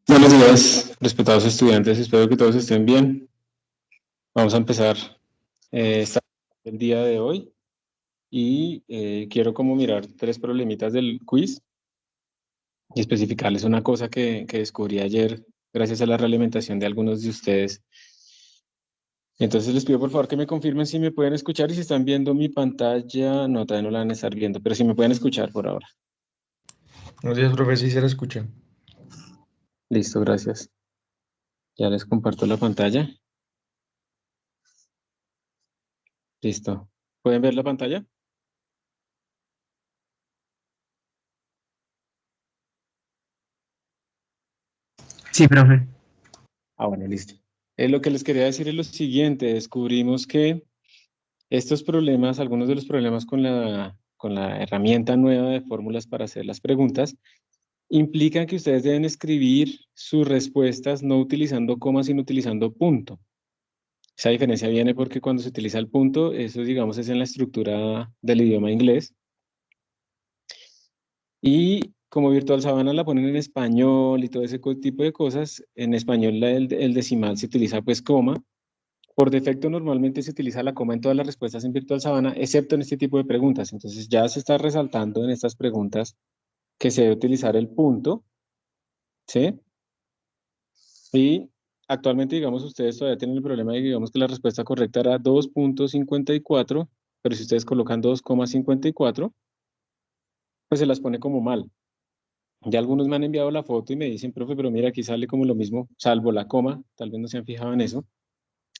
Buenos días, respetados estudiantes. Espero que todos estén bien. Vamos a empezar el día de hoy y quiero como mirar tres problemitas del quiz y especificarles una cosa que descubrí ayer gracias a la realimentación de algunos de ustedes. Entonces les pido por favor que me confirmen si me pueden escuchar y si están viendo mi pantalla. No, todavía no la van a estar viendo, pero si me pueden escuchar por ahora. Buenos días, profe, sí se la escucha. Listo, gracias. Ya les comparto la pantalla. Listo. ¿Pueden ver la pantalla? Sí, profe. Bueno, listo. Lo que les quería decir es lo siguiente, descubrimos que estos problemas, algunos de los problemas con la herramienta nueva de fórmulas para hacer las preguntas, implican que ustedes deben escribir sus respuestas no utilizando coma, sino utilizando punto. Esa diferencia viene porque cuando se utiliza el punto, eso digamos es en la estructura del idioma inglés. Y como Virtual Sabana la ponen en español y todo ese tipo de cosas, en español el decimal se utiliza pues coma. Por defecto, normalmente se utiliza la coma en todas las respuestas en Virtual Sabana, excepto en este tipo de preguntas. Entonces, ya se está resaltando en estas preguntas que se debe utilizar el punto, ¿sí? Y actualmente, digamos, ustedes todavía tienen el problema de que, digamos, que la respuesta correcta era 2.54, pero si ustedes colocan 2,54, pues se las pone como mal. Ya algunos me han enviado la foto y me dicen, profe, pero mira, aquí sale como lo mismo, salvo la coma, tal vez no se han fijado en eso.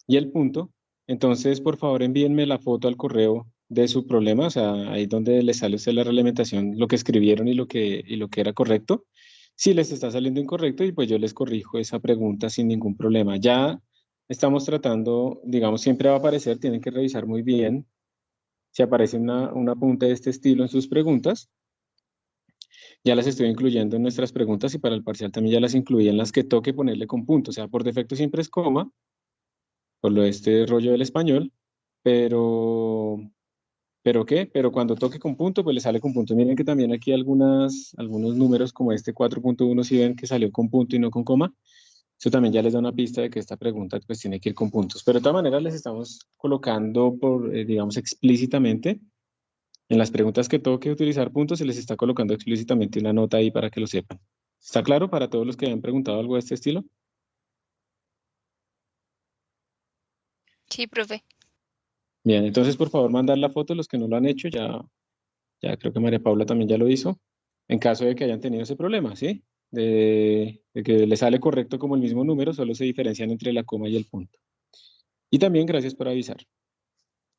Y el punto. Entonces, por favor, envíenme la foto al correo de su problema, o sea, ahí donde les sale a usted la realimentación, lo que escribieron y lo que era correcto. Si les está saliendo incorrecto, y pues yo les corrijo esa pregunta sin ningún problema. Ya estamos tratando, digamos, siempre va a aparecer, tienen que revisar muy bien si aparece una punta de este estilo en sus preguntas. Ya las estoy incluyendo en nuestras preguntas y para el parcial también ya las incluí en las que toque ponerle con punto. O sea, por defecto siempre es coma, por lo de este rollo del español, pero, ¿pero qué? Pero cuando toque con punto, pues le sale con punto. Miren que también aquí algunos números como este 4.1 si ven que salió con punto y no con coma. Eso también ya les da una pista de que esta pregunta pues tiene que ir con puntos. Pero de todas maneras les estamos colocando digamos, explícitamente en las preguntas que toque utilizar puntos, se les está colocando explícitamente una nota ahí para que lo sepan. ¿Está claro para todos los que hayan preguntado algo de este estilo? Sí, profe. Bien, entonces por favor mandar la foto, los que no lo han hecho, ya creo que María Paula también ya lo hizo, en caso de que hayan tenido ese problema, ¿sí? De que le sale correcto como el mismo número, solo se diferencian entre la coma y el punto. Y también gracias por avisar.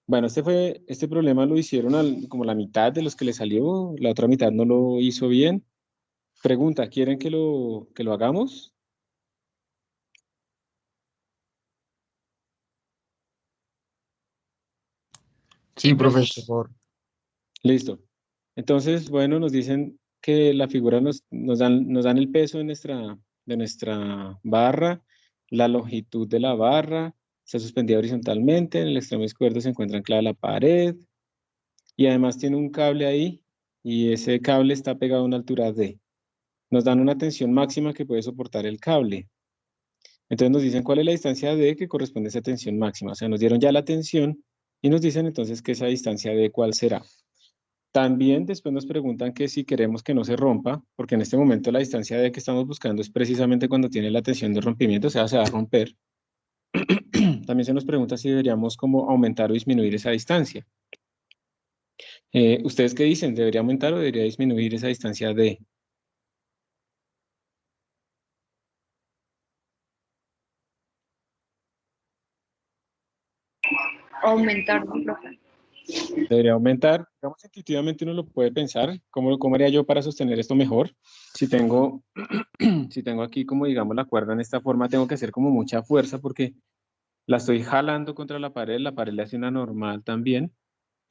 Bueno, este problema lo hicieron como la mitad de los que le salió, la otra mitad no lo hizo bien. Pregunta, ¿quieren que lo hagamos? Sí, profe, profe. por favor. Listo. Entonces, bueno, nos dicen que la figura nos dan el peso de nuestra barra, la longitud de la barra, está suspendida horizontalmente, en el extremo izquierdo se encuentra anclada la pared y además tiene un cable ahí y ese cable está pegado a una altura D. Nos dan una tensión máxima que puede soportar el cable. Entonces nos dicen cuál es la distancia D que corresponde a esa tensión máxima. O sea, nos dieron ya la tensión y nos dicen entonces que esa distancia D cuál será. También después nos preguntan que si queremos que no se rompa, porque en este momento la distancia D que estamos buscando es precisamente cuando tiene la tensión de rompimiento, o sea, se va a romper. También se nos pregunta si deberíamos como aumentar o disminuir esa distancia. ¿Ustedes qué dicen? ¿Debería aumentar o debería disminuir esa distancia D? Aumentar, ¿no, profe? Debería aumentar. Digamos, intuitivamente uno lo puede pensar. ¿Cómo haría yo para sostener esto mejor? Si tengo, si tengo aquí como digamos la cuerda en esta forma, tengo que hacer como mucha fuerza porque la estoy jalando contra la pared le hace una normal también.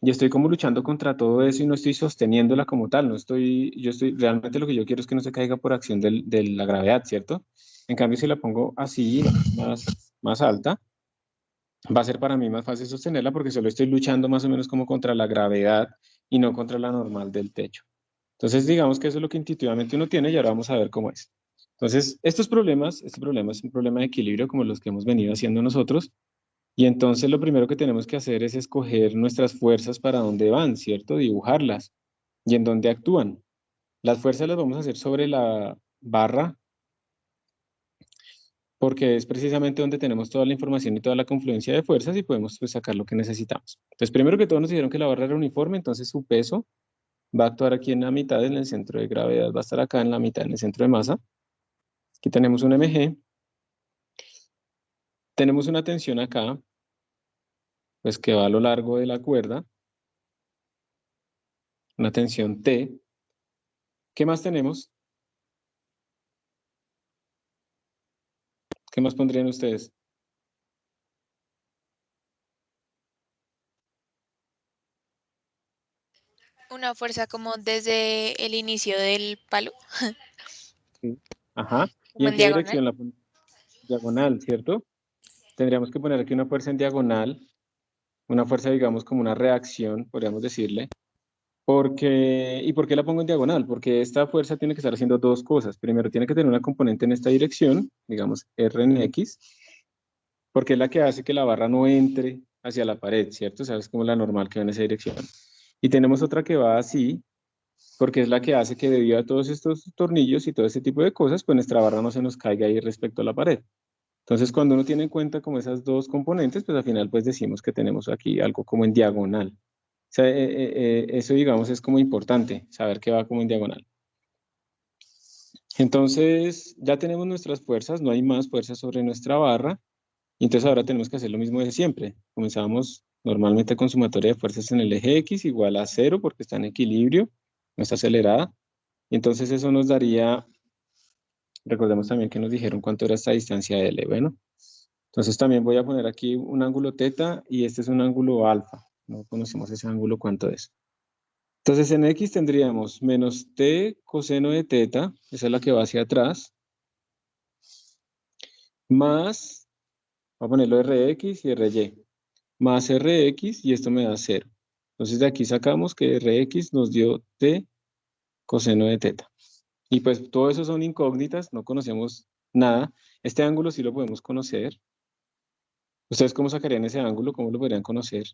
Y estoy como luchando contra todo eso y no estoy sosteniéndola como tal, realmente lo que yo quiero es que no se caiga por acción de la gravedad, ¿cierto? En cambio, si la pongo así, más alta, va a ser para mí más fácil sostenerla porque solo estoy luchando más o menos como contra la gravedad y no contra la normal del techo. Entonces, digamos que eso es lo que intuitivamente uno tiene y ahora vamos a ver cómo es. Entonces, este problema es un problema de equilibrio como los que hemos venido haciendo nosotros. Y entonces lo primero que tenemos que hacer es escoger nuestras fuerzas para dónde van, ¿cierto? Dibujarlas y en dónde actúan. Las fuerzas las vamos a hacer sobre la barra porque es precisamente donde tenemos toda la información y toda la confluencia de fuerzas y podemos pues, sacar lo que necesitamos. Entonces, primero que todo nos dijeron que la barra era uniforme, entonces su peso va a actuar aquí en la mitad, en el centro de gravedad va a estar acá en la mitad, en el centro de masa. Aquí tenemos un mg. Tenemos una tensión acá, pues que va a lo largo de la cuerda, una tensión T. ¿Qué más tenemos? ¿Qué más pondrían ustedes? Una fuerza como desde el inicio del palo, Sí. Ajá. ¿Y como en en qué diagonal. dirección? La diagonal, ¿cierto? Tendríamos que poner aquí una fuerza en diagonal, una fuerza, digamos, como una reacción, podríamos decirle. ¿Y por qué la pongo en diagonal? Porque esta fuerza tiene que estar haciendo dos cosas. Primero, tiene que tener una componente en esta dirección, digamos, R en X, porque es la que hace que la barra no entre hacia la pared, ¿cierto? O sea, es como la normal que va en esa dirección. Y tenemos otra que va así, porque es la que hace que debido a todos estos tornillos y todo ese tipo de cosas, pues nuestra barra no se nos caiga ahí respecto a la pared. Entonces, cuando uno tiene en cuenta como esas dos componentes, pues al final pues decimos que tenemos aquí algo como en diagonal. O sea, eso digamos es como importante, saber que va como en diagonal. Entonces, ya tenemos nuestras fuerzas, no hay más fuerzas sobre nuestra barra. Y entonces ahora tenemos que hacer lo mismo de siempre. Comenzamos normalmente con sumatoria de fuerzas en el eje X igual a 0 porque está en equilibrio, no está acelerada. Y entonces eso nos daría, recordemos también que nos dijeron cuánto era esta distancia L. Bueno, entonces también voy a poner aquí un ángulo teta y este es un ángulo alfa. No conocemos ese ángulo cuánto es. Entonces en X tendríamos menos t coseno de teta, esa es la que va hacia atrás, más, voy a ponerlo Rx y Ry, más Rx y esto me da 0. Entonces de aquí sacamos que Rx nos dio t coseno de teta. Y pues todo eso son incógnitas, no conocemos nada. Este ángulo sí lo podemos conocer. ¿Ustedes cómo sacarían ese ángulo? ¿Cómo lo podrían conocer?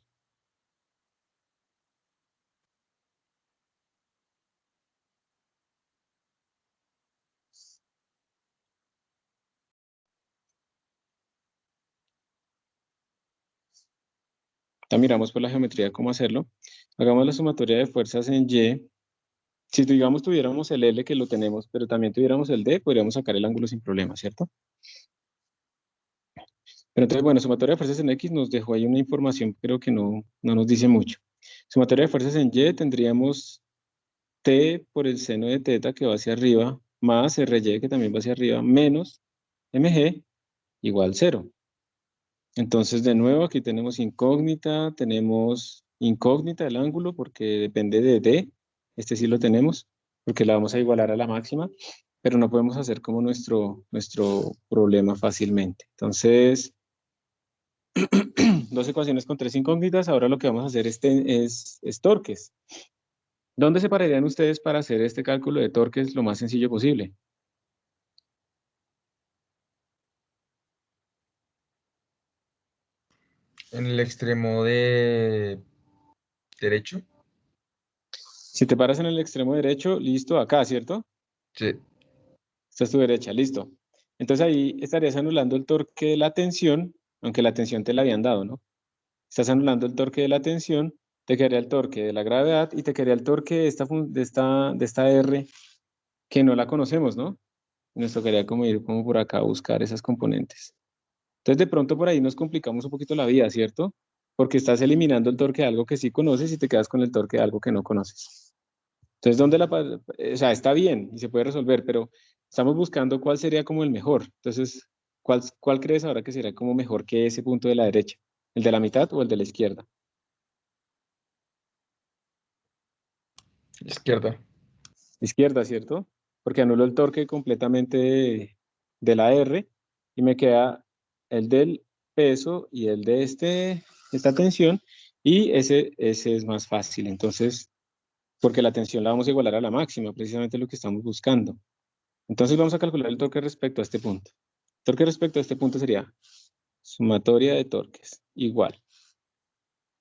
Ya miramos por la geometría cómo hacerlo. Hagamos la sumatoria de fuerzas en Y. Si digamos tuviéramos el L que lo tenemos, pero también tuviéramos el D, podríamos sacar el ángulo sin problema, ¿cierto? Pero entonces, bueno, sumatoria de fuerzas en X nos dejó ahí una información, creo que no nos dice mucho. Sumatoria de fuerzas en Y tendríamos T por el seno de teta que va hacia arriba, más RY que también va hacia arriba, menos MG igual 0. Entonces, de nuevo, aquí tenemos incógnita del ángulo porque depende de D. Este sí lo tenemos porque la vamos a igualar a la máxima, pero no podemos hacer como nuestro problema fácilmente. Entonces, dos ecuaciones con tres incógnitas. Ahora lo que vamos a hacer es torques. ¿Dónde se pararían ustedes para hacer este cálculo de torques lo más sencillo posible? En el extremo de derecho. Si te paras en el extremo derecho, listo, acá, ¿cierto? Sí. Esta es tu derecha, listo. Entonces ahí estarías anulando el torque de la tensión, aunque la tensión te la habían dado, ¿no? Estás anulando el torque de la tensión, te quedaría el torque de la gravedad y te quedaría el torque de esta R que no la conocemos, ¿no? Y nos tocaría como ir como por acá a buscar esas componentes. Entonces de pronto por ahí nos complicamos un poquito la vida, ¿cierto? Porque estás eliminando el torque de algo que sí conoces y te quedas con el torque de algo que no conoces. Entonces, o sea, está bien y se puede resolver, pero estamos buscando cuál sería como el mejor. Entonces, ¿cuál crees ahora que sería como mejor que ese punto de la derecha? ¿El de la mitad o el de la izquierda? Izquierda. Izquierda, ¿cierto? Porque anulo el torque completamente de la R y me queda el del peso y el de esta tensión y ese es más fácil. Entonces, porque la tensión la vamos a igualar a la máxima, precisamente lo que estamos buscando. Entonces vamos a calcular el torque respecto a este punto. El torque respecto a este punto sería sumatoria de torques igual.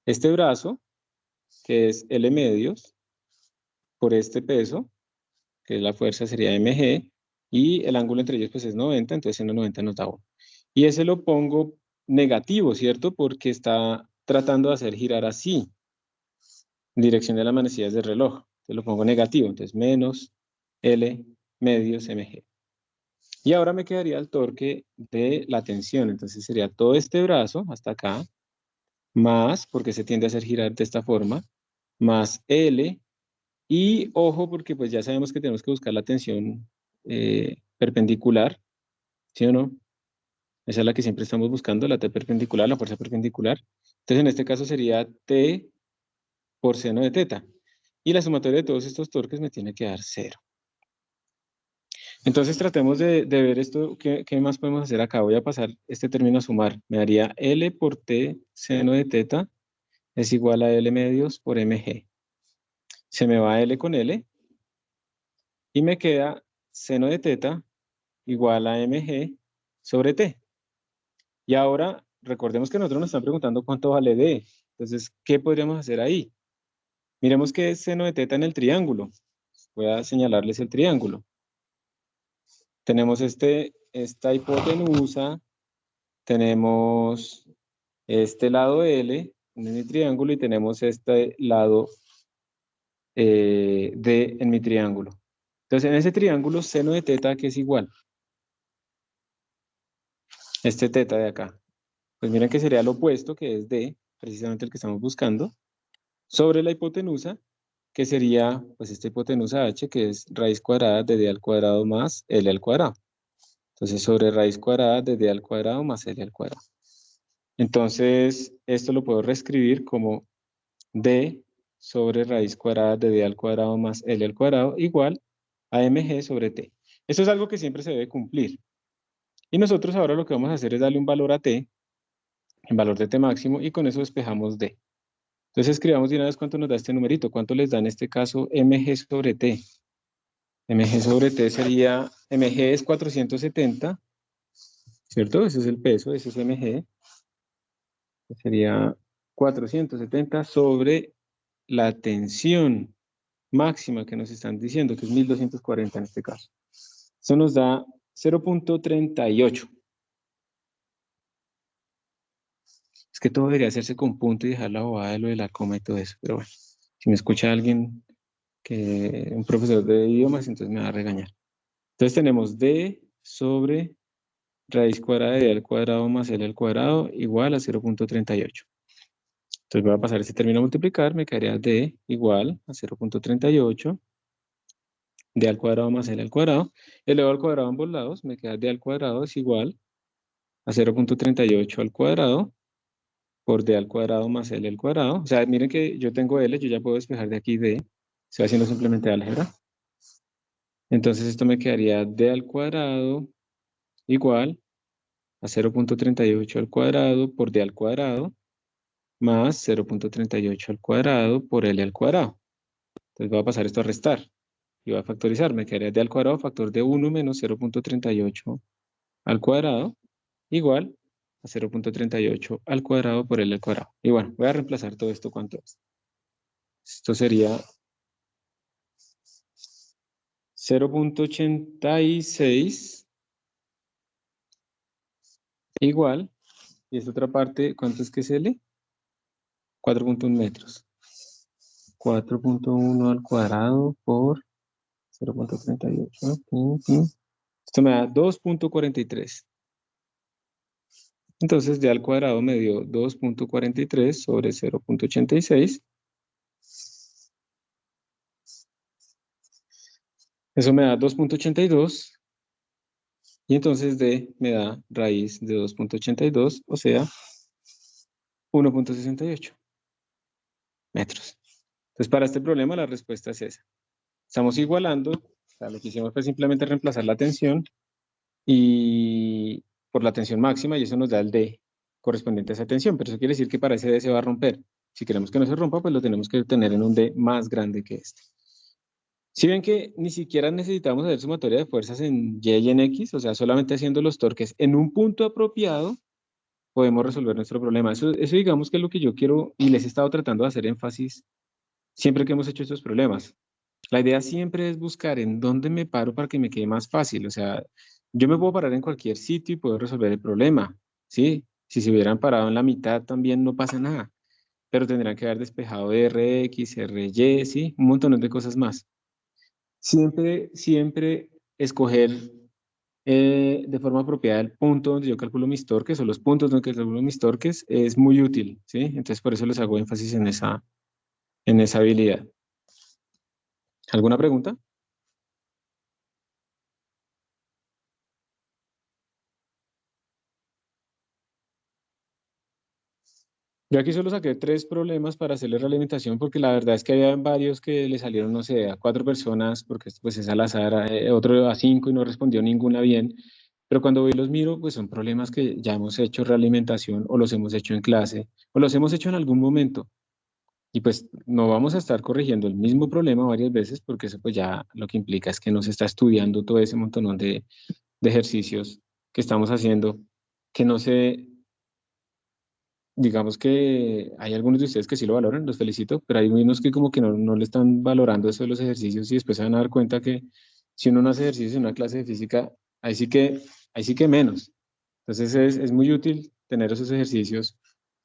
Este brazo, que es L medios, por este peso, que es la fuerza, sería mg, y el ángulo entre ellos pues es 90, entonces seno 90 nos da 1. Y ese lo pongo negativo, ¿cierto? Porque está tratando de hacer girar así, en dirección de las manecillas del reloj. Entonces lo pongo negativo, entonces menos L medios mg. Y ahora me quedaría el torque de la tensión, entonces sería todo este brazo hasta acá, más, porque se tiende a hacer girar de esta forma, más L, y ojo, porque pues ya sabemos que tenemos que buscar la tensión perpendicular, ¿sí o no? Esa es la que siempre estamos buscando, la T perpendicular, la fuerza perpendicular. Entonces en este caso sería T por seno de teta. Y la sumatoria de todos estos torques me tiene que dar 0. Entonces tratemos de ver esto, ¿qué más podemos hacer acá? Voy a pasar este término a sumar. Me daría L por T seno de teta es igual a L medios por mg. Se me va L con L y me queda seno de teta igual a mg sobre T. Y ahora recordemos que nosotros nos están preguntando cuánto vale D. Entonces, ¿qué podríamos hacer ahí? Miremos qué es seno de teta en el triángulo. Voy a señalarles el triángulo. Tenemos esta hipotenusa, tenemos este lado L en mi triángulo y tenemos este lado D en mi triángulo. Entonces, en ese triángulo, seno de teta, ¿qué es igual? Este teta de acá. Pues miren que sería lo opuesto, que es D, precisamente el que estamos buscando, sobre la hipotenusa, que sería, pues, esta hipotenusa h, que es raíz cuadrada de d al cuadrado más l al cuadrado. Entonces, sobre raíz cuadrada de d al cuadrado más l al cuadrado. Entonces, esto lo puedo reescribir como d sobre raíz cuadrada de d al cuadrado más l al cuadrado igual a mg sobre t. Esto es algo que siempre se debe cumplir. Y nosotros ahora lo que vamos a hacer es darle un valor a t, el valor de t máximo, y con eso despejamos d. Entonces escribamos de una vez cuánto nos da este numerito, cuánto les da en este caso mg sobre t. Mg sobre t sería, mg es 470, ¿cierto? Ese es el peso, ese es mg. Sería 470 sobre la tensión máxima que nos están diciendo, que es 1240 en este caso. Eso nos da 0.38. Es que todo debería hacerse con punto y dejar la bobada de lo de la coma y todo eso, pero bueno, si me escucha alguien, un profesor de idiomas, entonces me va a regañar. Entonces tenemos d sobre raíz cuadrada de d al cuadrado más l al cuadrado igual a 0.38. Entonces voy a pasar este término a multiplicar, me quedaría d igual a 0.38, d al cuadrado más l al cuadrado, elevado al cuadrado a ambos lados, me queda d al cuadrado es igual a 0.38 al cuadrado por d al cuadrado más l al cuadrado. O sea, miren que yo tengo l, yo ya puedo despejar de aquí d, estoy haciendo simplemente álgebra. Entonces esto me quedaría d al cuadrado igual a 0.38 al cuadrado por d al cuadrado más 0.38 al cuadrado por l al cuadrado. Entonces voy a pasar esto a restar y voy a factorizar. Me quedaría d al cuadrado factor de 1 menos 0.38 al cuadrado igual a 0.38 al cuadrado por l al cuadrado. Y bueno, voy a reemplazar todo esto cuánto es. Esto sería 0.86 igual, y esta otra parte, ¿cuánto es que es L? 4.1 metros. 4.1 al cuadrado por 0.38. Esto me da 2.43. Entonces, d al cuadrado me dio 2.43 sobre 0.86. Eso me da 2.82. Y entonces d me da raíz de 2.82, o sea, 1.68 metros. Entonces, para este problema la respuesta es esa. Estamos igualando, o sea, lo que hicimos fue simplemente reemplazar la tensión y por la tensión máxima y eso nos da el D correspondiente a esa tensión, pero eso quiere decir que para ese D se va a romper. Si queremos que no se rompa, pues lo tenemos que tener en un D más grande que este. Si ven que ni siquiera necesitamos hacer sumatoria de fuerzas en Y y en X, o sea, solamente haciendo los torques en un punto apropiado, podemos resolver nuestro problema. Eso digamos que es lo que yo quiero y les he estado tratando de hacer énfasis siempre que hemos hecho estos problemas. La idea siempre es buscar en dónde me paro para que me quede más fácil. O sea, yo me puedo parar en cualquier sitio y puedo resolver el problema, ¿sí? Si se hubieran parado en la mitad también no pasa nada, pero tendrán que haber despejado RX, RY, ¿sí? Un montón de cosas más. Siempre escoger de forma apropiada el punto donde yo calculo mis torques o los puntos donde calculo mis torques es muy útil, ¿sí? Entonces por eso les hago énfasis en esa habilidad. ¿Alguna pregunta? Yo aquí solo saqué 3 problemas para hacerle realimentación porque la verdad es que había varios que le salieron, no sé, a 4 personas porque esto pues es al azar, otro a 5 y no respondió ninguna bien. Pero cuando voy y los miro, pues son problemas que ya hemos hecho realimentación o los hemos hecho en clase o los hemos hecho en algún momento. Y pues no vamos a estar corrigiendo el mismo problema varias veces porque eso pues ya lo que implica es que no se está estudiando todo ese montón de ejercicios que estamos haciendo, que no se digamos que hay algunos de ustedes que sí lo valoran, los felicito, pero hay unos que como que no le están valorando eso de los ejercicios y después se van a dar cuenta que si uno no hace ejercicios en una clase de física, ahí sí que menos. Entonces es muy útil tener esos ejercicios,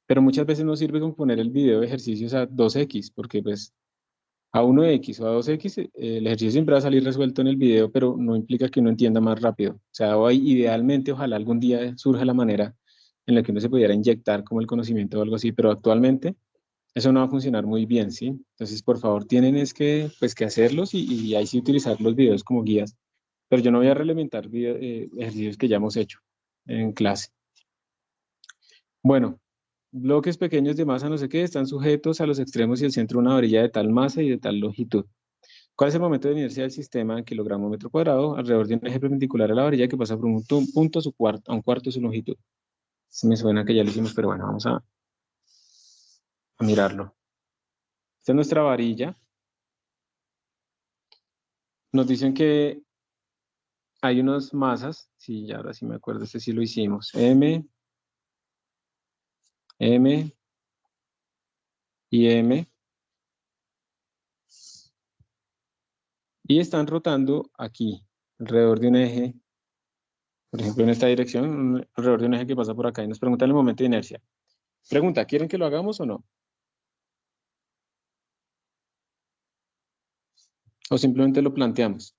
pero muchas veces no sirve con poner el video de ejercicios a 2x, porque pues a 1x o a 2x el ejercicio siempre va a salir resuelto en el video, pero no implica que uno entienda más rápido. O sea, hoy, idealmente, ojalá algún día surja la manera en la que uno se pudiera inyectar como el conocimiento o algo así, pero actualmente eso no va a funcionar muy bien, ¿sí? Entonces, por favor, tienen es que, pues, que hacerlos y ahí sí utilizar los videos como guías. Pero yo no voy a reimplementar ejercicios que ya hemos hecho en clase. Bueno, bloques pequeños de masa no sé qué están sujetos a los extremos y el centro de una varilla de tal masa y de tal longitud. ¿Cuál es el momento de inercia del sistema en kilogramo metro cuadrado alrededor de un eje perpendicular a la varilla que pasa por un punto a un cuarto de su longitud? Se me suena que ya lo hicimos, pero bueno, vamos a mirarlo. Esta es nuestra varilla. Nos dicen que hay unas masas, sí, ya ahora sí me acuerdo, este sí lo hicimos. M y M. Y están rotando aquí, alrededor de un eje, por ejemplo, en esta dirección, alrededor de un eje que pasa por acá y nos preguntan el momento de inercia. Pregunta, ¿quieren que lo hagamos o no? O simplemente lo planteamos.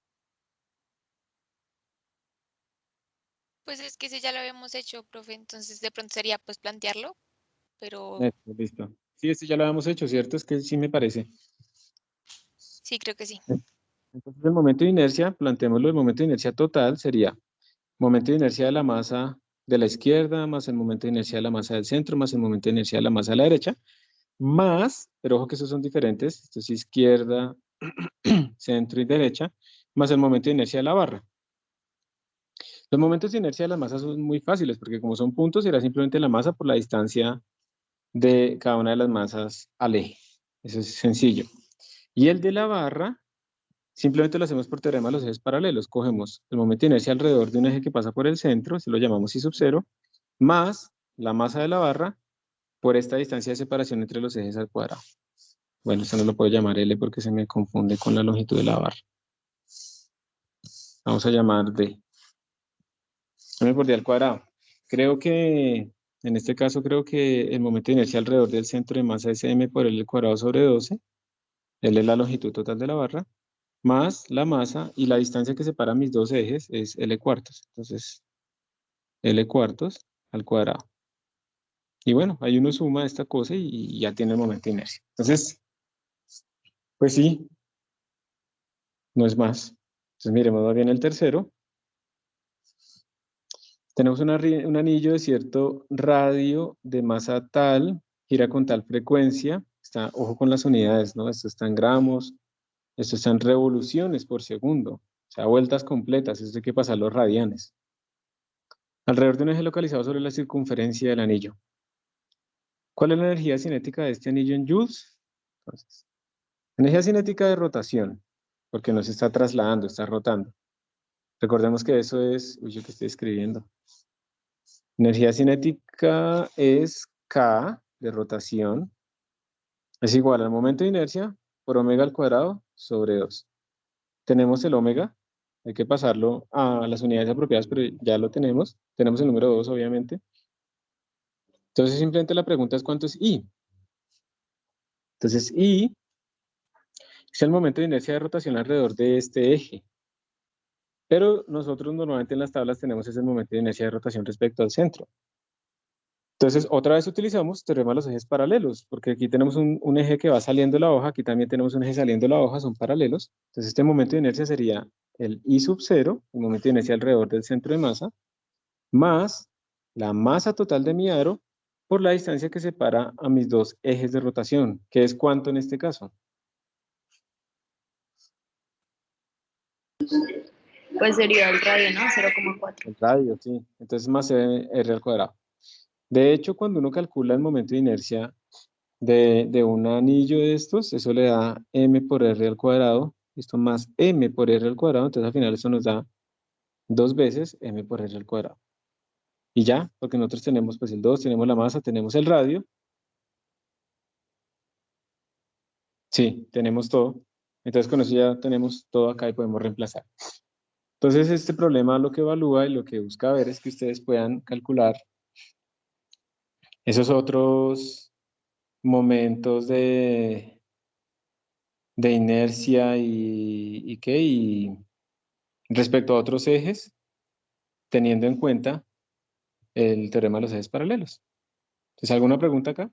Pues es que ese ya lo habíamos hecho, profe, entonces de pronto sería pues plantearlo, pero Listo. Sí, esto ya lo habíamos hecho, ¿cierto? Es que sí me parece. sí, creo que sí. Entonces, el momento de inercia, planteémoslo, el momento de inercia total sería momento de inercia de la masa de la izquierda, más el momento de inercia de la masa del centro, más el momento de inercia de la masa de la derecha, más, pero ojo que esos son diferentes, esto es izquierda, centro y derecha, más el momento de inercia de la barra. Los momentos de inercia de las masas son muy fáciles, porque como son puntos, será simplemente la masa por la distancia de cada una de las masas al eje. Eso es sencillo. Y el de la barra, simplemente lo hacemos por teorema de los ejes paralelos. Cogemos el momento de inercia alrededor de un eje que pasa por el centro, se lo llamamos I sub 0, más la masa de la barra por esta distancia de separación entre los ejes al cuadrado. Bueno, esto no lo puedo llamar L porque se me confunde con la longitud de la barra. Vamos a llamar D. M por D al cuadrado. Creo que, en este caso, creo que el momento de inercia alrededor del centro de masa es M por L al cuadrado sobre 12. L es la longitud total de la barra, más la masa y la distancia que separa mis dos ejes es L cuartos. Entonces, L cuartos al cuadrado. Y bueno, ahí uno suma esta cosa y ya tiene el momento de inercia. Entonces, pues sí, no es más. Entonces, miremos más bien el tercero. Tenemos un anillo de cierto radio de masa tal, gira con tal frecuencia. Está, ojo con las unidades, ¿no? Esto está en gramos, esto está en revoluciones por segundo. O sea, vueltas completas, eso hay que pasar los radianes. Alrededor de un eje localizado sobre la circunferencia del anillo. ¿Cuál es la energía cinética de este anillo en joules? Entonces, energía cinética de rotación. porque no se está trasladando, está rotando. Recordemos que eso es, uy, yo que estoy escribiendo. Energía cinética es K de rotación, es igual al momento de inercia por omega al cuadrado sobre 2. Tenemos el omega, hay que pasarlo a las unidades apropiadas, pero ya lo tenemos. Tenemos el número 2, obviamente. Entonces, simplemente la pregunta es ¿cuánto es I? Entonces, I es el momento de inercia de rotación alrededor de este eje. Pero nosotros normalmente en las tablas tenemos ese momento de inercia de rotación respecto al centro. Entonces, otra vez utilizamos teorema de los ejes paralelos, porque aquí tenemos un eje que va saliendo de la hoja, aquí también tenemos un eje saliendo de la hoja, son paralelos. Entonces, este momento de inercia sería el I sub 0, el momento de inercia alrededor del centro de masa, más la masa total de mi aro por la distancia que separa a mis dos ejes de rotación, que es ¿cuánto en este caso? Pues sería el radio, ¿no? 0,4. El radio, sí. Entonces, más R al cuadrado. De hecho, cuando uno calcula el momento de inercia de un anillo de estos, eso le da m por r al cuadrado, esto más m por r al cuadrado, entonces al final eso nos da 2 veces m por r al cuadrado. Y ya, porque nosotros tenemos pues el 2, tenemos la masa, tenemos el radio. Sí, tenemos todo. Entonces con eso ya tenemos todo acá y podemos reemplazar. Entonces este problema lo que evalúa y lo que busca ver es que ustedes puedan calcular esos otros momentos de inercia y qué, y respecto a otros ejes, teniendo en cuenta el teorema de los ejes paralelos. ¿Entonces alguna pregunta acá?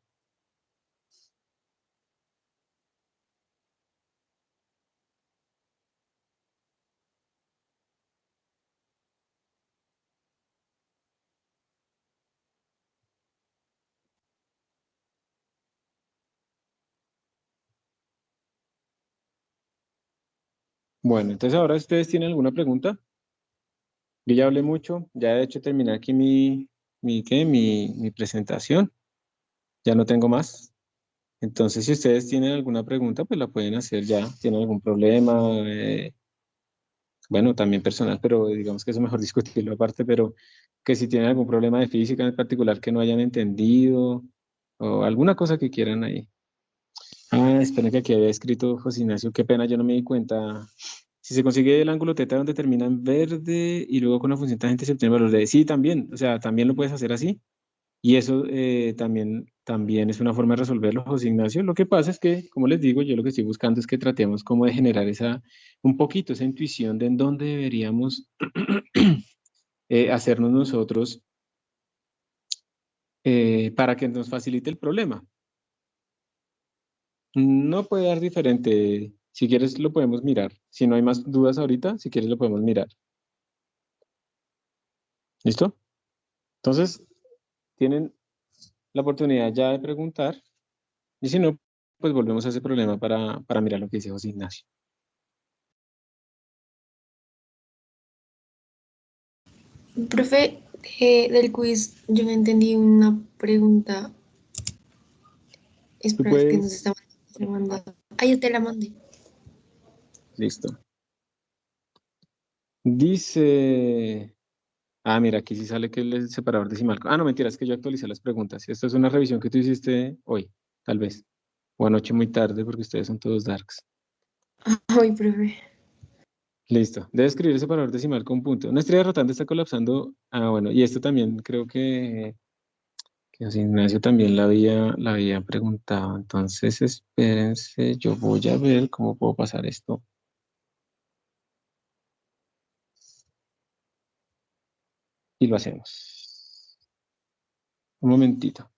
Bueno, entonces ahora ustedes tienen alguna pregunta. Yo ya hablé mucho, ya de hecho terminé aquí mi presentación. Ya no tengo más. Entonces, si ustedes tienen alguna pregunta, pues la pueden hacer ya. ¿Tienen algún problema? Bueno, también personal, pero digamos que eso es mejor discutirlo aparte, pero que si tienen algún problema de física en particular que no hayan entendido o alguna cosa que quieran ahí. Ah, esperen que aquí había escrito José Ignacio, qué pena, yo no me di cuenta. Si se consigue el ángulo teta donde termina en verde y luego con la función tangente se obtiene el valor de... Sí, también, o sea, también lo puedes hacer así. Y eso también es una forma de resolverlo, José Ignacio. Lo que pasa es que, como les digo, yo lo que estoy buscando es que tratemos como de generar un poquito esa intuición de en dónde deberíamos hacernos nosotros para que nos facilite el problema. No puede dar diferente. Si quieres, lo podemos mirar. Si no hay más dudas ahorita, si quieres, lo podemos mirar. ¿Listo? Entonces, tienen la oportunidad ya de preguntar. Y si no, pues volvemos a ese problema para mirar lo que dice José Ignacio. Profe, del quiz, yo no entendí una pregunta. Tú Espera, es que nos puedes. está mandando. Ah, yo te la mandé. Listo. Dice. Ah, mira, aquí sí sale que el separador decimal. Ah, no, mentira, es que yo actualicé las preguntas. Esto es una revisión que tú hiciste hoy, tal vez. O anoche muy tarde, porque ustedes son todos darks. Ay, profe. Listo. Debe escribir el separador decimal con punto. Una estrella rotante está colapsando. Ah, bueno, y esto también creo que José Ignacio también la había preguntado. Entonces, espérense, yo voy a ver cómo puedo pasar esto. Y lo hacemos. Un momentito.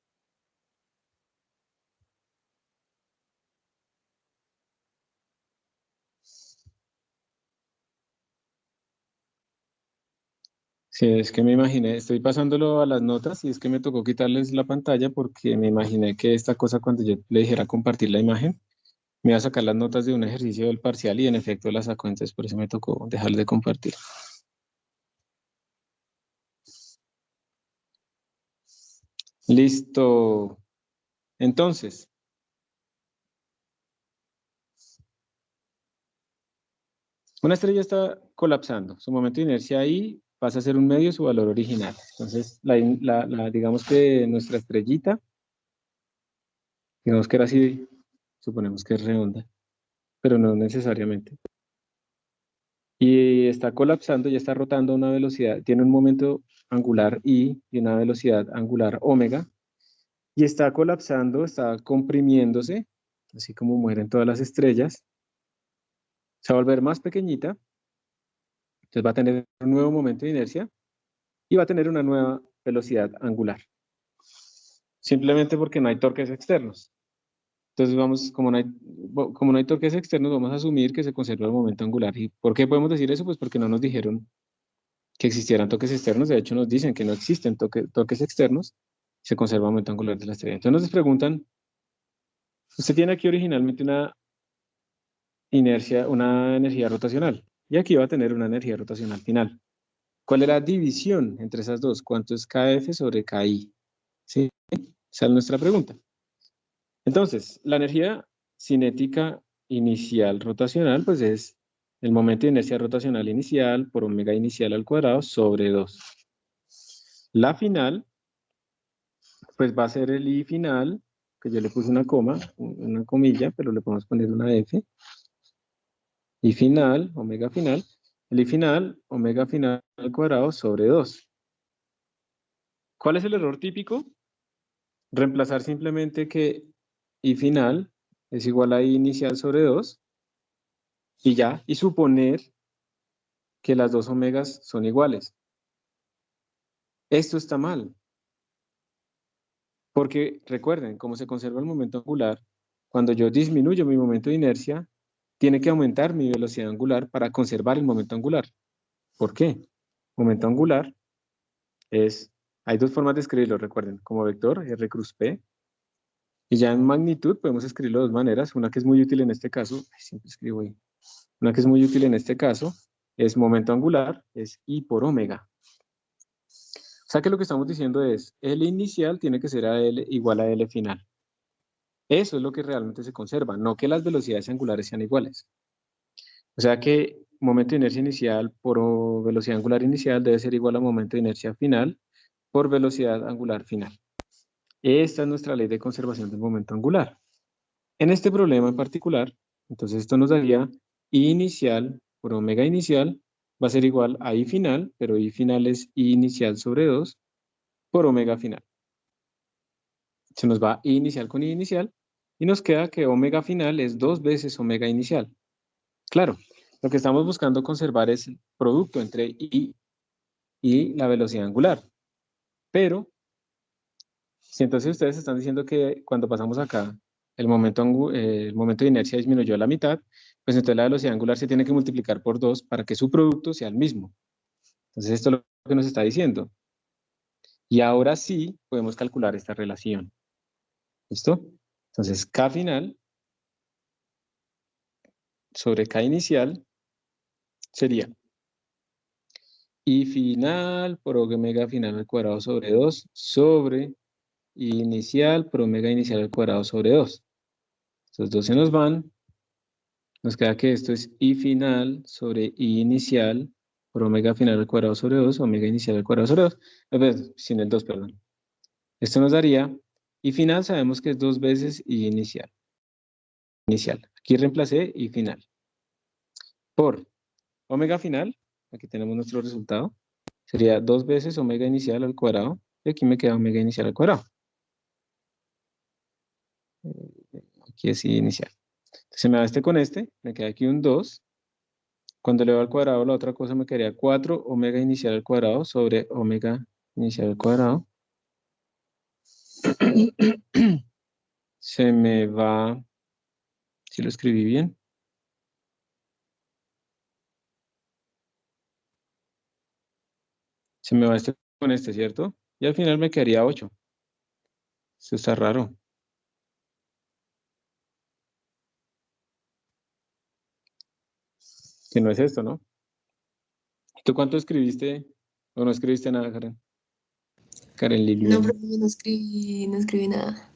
Sí, es que me imaginé, estoy pasándolo a las notas y es que me tocó quitarles la pantalla porque me imaginé que esta cosa cuando yo le dijera compartir la imagen, me iba a sacar las notas de un ejercicio del parcial y en efecto las sacó, entonces por eso me tocó dejar de compartir. Listo. Entonces, Una estrella está colapsando. Su momento de inercia ahí pasa a ser un medio de su valor original. Entonces, digamos que nuestra estrellita, digamos que era así, suponemos que es redonda, pero no necesariamente. Y está colapsando, ya está rotando a una velocidad, tiene un momento angular I y una velocidad angular omega, y está colapsando, está comprimiéndose, así como mueren todas las estrellas. Se va a volver más pequeñita, entonces va a tener un nuevo momento de inercia y va a tener una nueva velocidad angular. Simplemente porque no hay torques externos. Entonces como no hay torques externos, vamos a asumir que se conserva el momento angular. ¿Y por qué podemos decir eso? Pues porque no nos dijeron que existieran toques externos. De hecho, nos dicen que no existen toques externos. Se conserva el momento angular de la estrella. Entonces nos preguntan, usted tiene aquí originalmente una energía rotacional. Y aquí va a tener una energía rotacional final. ¿Cuál es la división entre esas dos? ¿Cuánto es KF sobre KI? ¿Sí? Esa es nuestra pregunta. Entonces, la energía cinética inicial rotacional, pues es el momento de inercia rotacional inicial por omega inicial al cuadrado sobre 2. La final, pues va a ser el I final, que yo le puse una coma, una comilla, pero le podemos poner una F. I final, omega final. El I final, omega final al cuadrado sobre 2. ¿Cuál es el error típico? Reemplazar simplemente que I final es igual a I inicial sobre 2 y ya, y suponer que las dos omegas son iguales. Esto está mal, porque recuerden, como se conserva el momento angular, cuando yo disminuyo mi momento de inercia, tiene que aumentar mi velocidad angular para conservar el momento angular. ¿Por qué? Momento angular hay dos formas de escribirlo, recuerden, como vector, R cruz P, y ya en magnitud podemos escribirlo de dos maneras, una que es muy útil en este caso, siempre escribo ahí, una que es muy útil en este caso, es momento angular, es I por omega. O sea que lo que estamos diciendo es, L inicial tiene que ser igual a L final. Eso es lo que realmente se conserva, no que las velocidades angulares sean iguales. O sea que momento de inercia inicial por velocidad angular inicial debe ser igual a momento de inercia final por velocidad angular final. Esta es nuestra ley de conservación del momento angular. En este problema en particular, entonces esto nos daría I inicial por omega inicial va a ser igual a I final, pero I final es I inicial sobre 2 por omega final. Se nos va I inicial con I inicial y nos queda que omega final es 2 veces omega inicial. Claro, lo que estamos buscando conservar es el producto entre I y la velocidad angular. Pero, si entonces ustedes están diciendo que cuando pasamos acá, el momento de inercia disminuyó a la mitad, pues entonces la velocidad angular se tiene que multiplicar por 2 para que su producto sea el mismo. Entonces esto es lo que nos está diciendo. Y ahora sí podemos calcular esta relación. ¿Listo? Entonces K final sobre K inicial sería I final por omega final al cuadrado sobre 2 sobre I inicial por omega inicial al cuadrado sobre 2. Estos dos se nos van. Nos queda que esto es I final sobre I inicial por omega final al cuadrado sobre 2, omega inicial al cuadrado sobre 2. Sin el 2, perdón. Esto nos daría I final, sabemos que es 2 veces I inicial. Aquí reemplacé I final. Por omega final, aquí tenemos nuestro resultado, sería 2 veces omega inicial al cuadrado, y aquí me queda omega inicial al cuadrado. Aquí es I inicial. Se me va este con este, me queda aquí un 2. Cuando le doy al cuadrado, la otra cosa me quedaría 4 omega inicial al cuadrado sobre omega inicial al cuadrado. Se me va, si lo escribí bien. Se me va este con este, ¿cierto? Y al final me quedaría 8. Eso está raro. Que no es esto, ¿no? ¿Tú cuánto escribiste? ¿O no escribiste nada, Karen? Karen Liliana. No, profe, yo no escribí nada.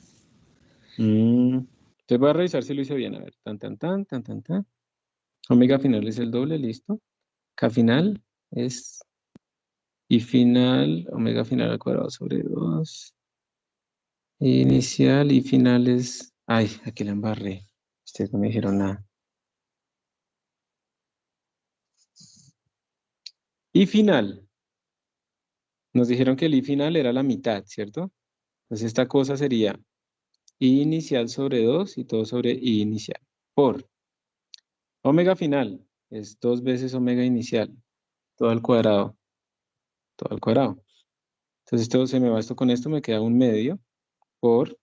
Entonces voy a revisar si lo hice bien. A ver, tan. Omega final es el doble, listo. K final es I final, omega final al cuadrado sobre 2. Inicial y final es... Ay, aquí la embarré. Ustedes no me dijeron nada. Y final. Nos dijeron que el I final era la mitad, ¿cierto? Entonces esta cosa sería I inicial sobre 2 y todo sobre I inicial. Por omega final es 2 veces omega inicial. Todo al cuadrado. Todo al cuadrado. Entonces esto se me va esto con esto, me queda un medio por,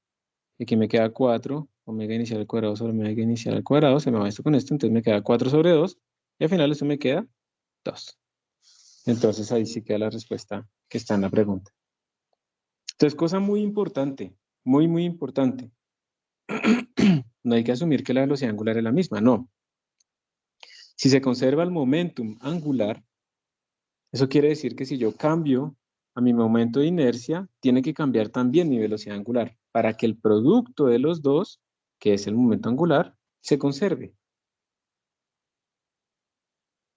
aquí me queda 4, omega inicial al cuadrado sobre omega inicial al cuadrado, se me va esto con esto, entonces me queda 4 sobre 2 y al final esto me queda 2. Entonces ahí sí queda la respuesta que está en la pregunta. Entonces, cosa muy importante, muy, muy importante. No hay que asumir que la velocidad angular es la misma, no. Si se conserva el momentum angular, eso quiere decir que si yo cambio a mi momento de inercia, tiene que cambiar también mi velocidad angular para que el producto de los dos, que es el momento angular, se conserve.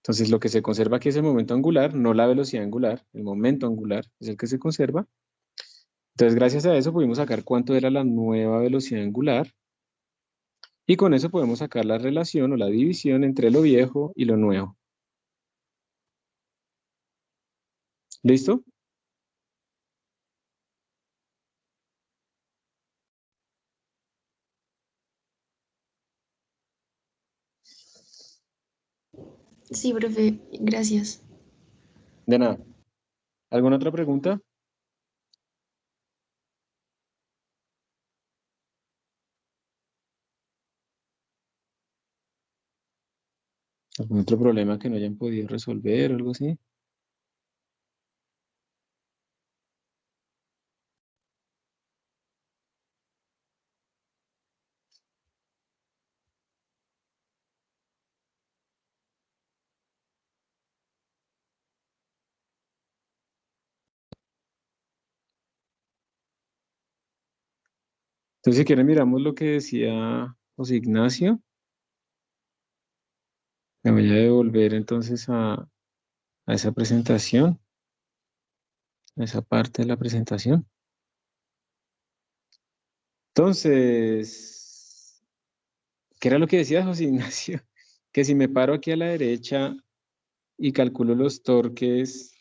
Entonces, lo que se conserva aquí es el momento angular, no la velocidad angular. El momento angular es el que se conserva. Entonces, gracias a eso pudimos sacar cuánto era la nueva velocidad angular. Y con eso podemos sacar la relación o la división entre lo viejo y lo nuevo. ¿Listo? Sí, profe, gracias. De nada. ¿Alguna otra pregunta? ¿Algún otro problema que no hayan podido resolver o algo así? Entonces, si quieren, miramos lo que decía José Ignacio. Me voy a devolver entonces a esa presentación, a esa parte de la presentación. Entonces, ¿qué era lo que decía José Ignacio? Que si me paro aquí a la derecha y calculo los torques,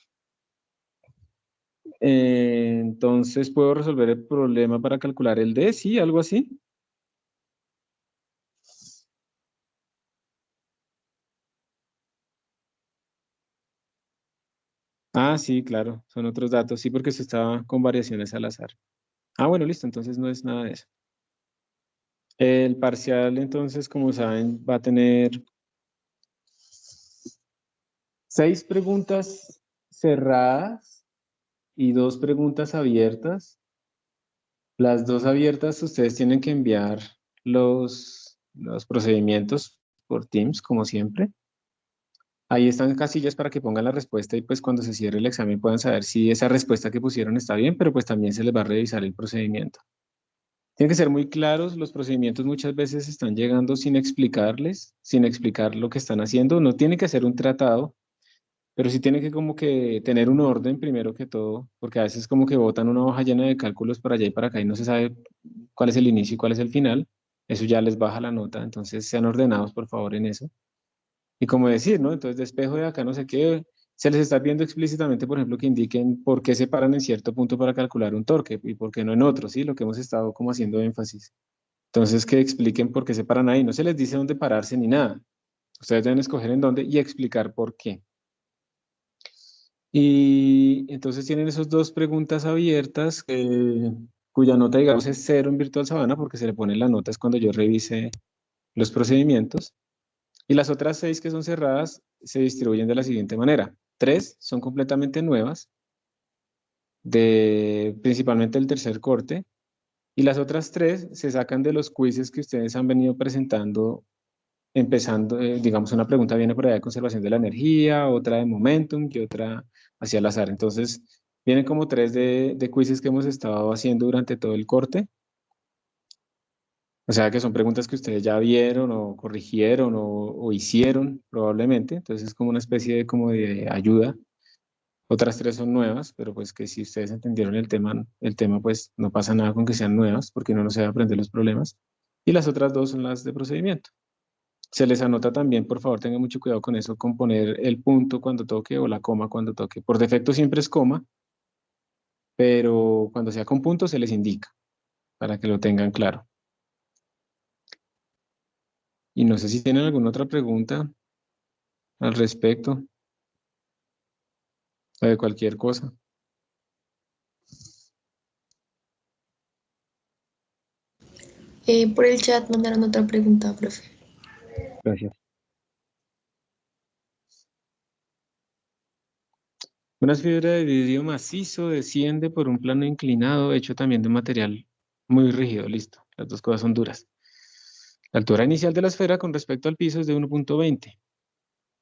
entonces puedo resolver el problema para calcular el D, ¿sí? Algo así. Ah, sí, claro, son otros datos, sí, porque eso estaba con variaciones al azar. Ah, bueno, listo, entonces no es nada de eso. El parcial, entonces, como saben, va a tener 6 preguntas cerradas y 2 preguntas abiertas. Las 2 abiertas, ustedes tienen que enviar los procedimientos por Teams, como siempre. Ahí están casillas para que pongan la respuesta y pues cuando se cierre el examen puedan saber si esa respuesta que pusieron está bien, pero pues también se les va a revisar el procedimiento. Tienen que ser muy claros, los procedimientos muchas veces están llegando sin explicarles, sin explicar lo que están haciendo. No tiene que ser un tratado, pero sí tiene que como que tener un orden primero que todo, porque a veces como que botan una hoja llena de cálculos para allá y para acá y no se sabe cuál es el inicio y cuál es el final. Eso ya les baja la nota, entonces sean ordenados por favor en eso. Y como decir, ¿no? Entonces despejo de acá no sé qué, se les está viendo explícitamente, por ejemplo, que indiquen por qué se paran en cierto punto para calcular un torque y por qué no en otro, ¿sí? Lo que hemos estado como haciendo énfasis. Entonces, que expliquen por qué se paran ahí. No se les dice dónde pararse ni nada. Ustedes deben escoger en dónde y explicar por qué. Y entonces tienen esas 2 preguntas abiertas, cuya nota, digamos, es 0 en Virtual Sabana, porque se le pone la nota es cuando yo revise los procedimientos. Y las otras 6 que son cerradas se distribuyen de la siguiente manera. 3 son completamente nuevas, principalmente el tercer corte, y las otras 3 se sacan de los quizzes que ustedes han venido presentando, empezando, digamos, una pregunta viene por allá de conservación de la energía, otra de momentum y otra hacia el azar. Entonces, vienen como 3 de quizzes que hemos estado haciendo durante todo el corte. O sea que son preguntas que ustedes ya vieron o corrigieron o hicieron probablemente. Entonces es como una especie de, como de ayuda. Otras tres son nuevas, pero pues que si ustedes entendieron el tema pues no pasa nada con que sean nuevas porque uno no se va a aprender los problemas. Y las otras dos son las de procedimiento. Se les anota también, por favor, tengan mucho cuidado con eso, con poner el punto cuando toque o la coma cuando toque. Por defecto siempre es coma, pero cuando sea con punto se les indica para que lo tengan claro. Y no sé si tienen alguna otra pregunta al respecto o de cualquier cosa. Por el chat mandaron otra pregunta, profe. Gracias. Una fibra de vidrio macizo desciende por un plano inclinado hecho también de material muy rígido. Listo, las dos cosas son duras. La altura inicial de la esfera con respecto al piso es de 1.20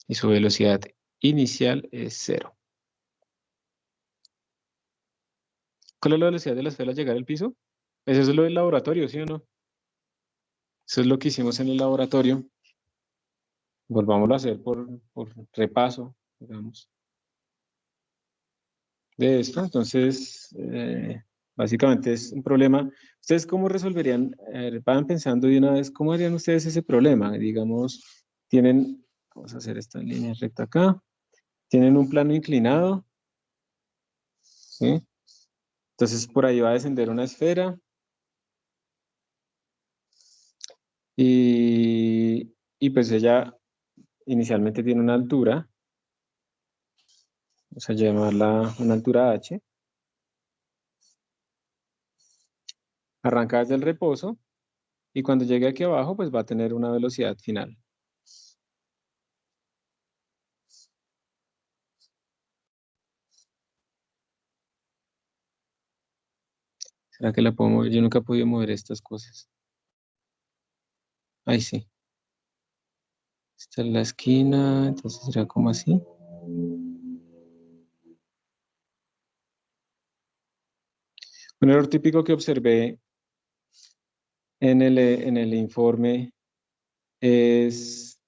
y su velocidad inicial es 0. ¿Cuál es la velocidad de la esfera al llegar al piso? Eso es lo del laboratorio, ¿sí o no? Eso es lo que hicimos en el laboratorio. Volvámoslo a hacer por repaso, digamos, de esto. Entonces, básicamente es un problema. ¿Ustedes cómo resolverían? Van pensando de una vez, ¿cómo harían ustedes ese problema? Digamos, vamos a hacer esta línea recta acá, tienen un plano inclinado, ¿sí? Entonces, por ahí va a descender una esfera y pues ella inicialmente tiene una altura, vamos a llamarla una altura h, arranca desde el reposo y cuando llegue aquí abajo, pues va a tener una velocidad final. ¿Será que la puedo mover? Yo nunca he podido mover estas cosas. Ahí sí. Esta es la esquina, entonces será como así. Un error típico que observé en el informe es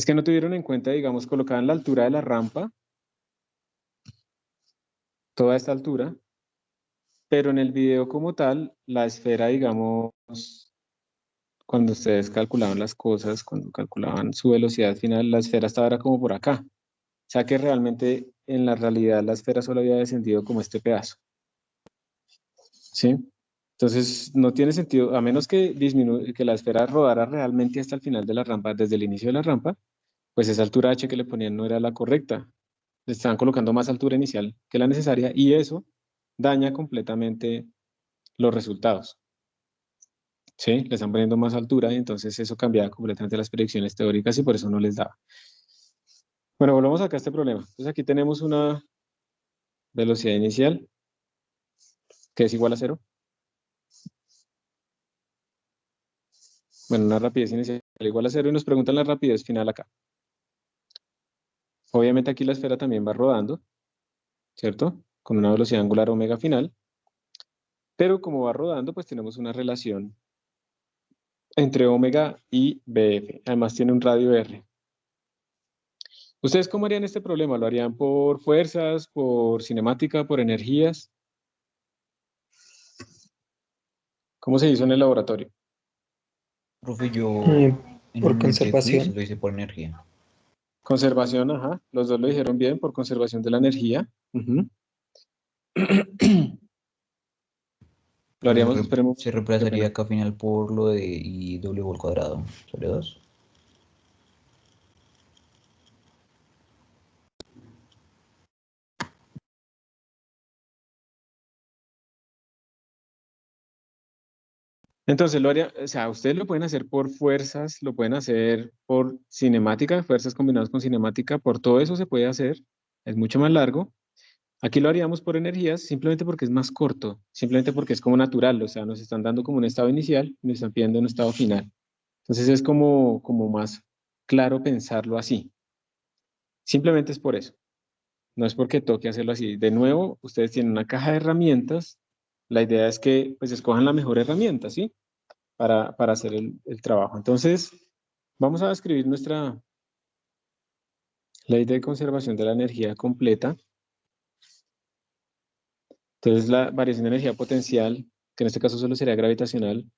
que no tuvieron en cuenta, digamos, colocaban la altura de la rampa, toda esta altura, pero en el video como tal, la esfera, digamos, cuando ustedes calculaban las cosas, cuando calculaban su velocidad final, la esfera estaba era como por acá. O sea que realmente en la realidad la esfera solo había descendido como este pedazo. ¿Sí? Entonces no tiene sentido, a menos que que la esfera rodara realmente hasta el final de la rampa, desde el inicio de la rampa, pues esa altura h que le ponían no era la correcta. Le estaban colocando más altura inicial que la necesaria y eso daña completamente los resultados. ¿Sí? Le están poniendo más altura y entonces eso cambiaba completamente las predicciones teóricas y por eso no les daba. Bueno, volvamos acá a este problema. Entonces aquí tenemos una velocidad inicial que es igual a 0. Bueno, una rapidez inicial igual a 0 y nos preguntan la rapidez final acá. Obviamente aquí la esfera también va rodando, ¿cierto? Con una velocidad angular omega final. Pero como va rodando, pues tenemos una relación entre omega y BF. Además tiene un radio R. ¿Ustedes cómo harían este problema? ¿Lo harían por fuerzas, por cinemática, por energías? ¿Cómo se hizo en el laboratorio? Profe, yo Por en ese quiz conservación. lo hice por energía. Conservación, ajá. Los dos lo dijeron bien, por conservación de la energía. Ujú. Lo Pero haríamos, esperemos. se Qué reemplazaría pena. acá al final por lo de I w al cuadrado sobre 2. Entonces lo haría, o sea, ustedes lo pueden hacer por fuerzas, lo pueden hacer por cinemática, fuerzas combinadas con cinemática, por todo eso se puede hacer, es mucho más largo. Aquí lo haríamos por energías, simplemente porque es más corto, simplemente porque es como natural, o sea, nos están dando como un estado inicial y nos están pidiendo un estado final. Entonces es como más claro pensarlo así. Simplemente es por eso, no es porque toque hacerlo así. De nuevo, ustedes tienen una caja de herramientas, la idea es que pues escojan la mejor herramienta, ¿sí? Para hacer el trabajo. Entonces, vamos a escribir nuestra ley de conservación de la energía completa. Entonces, la variación de energía potencial, que en este caso solo sería gravitacional,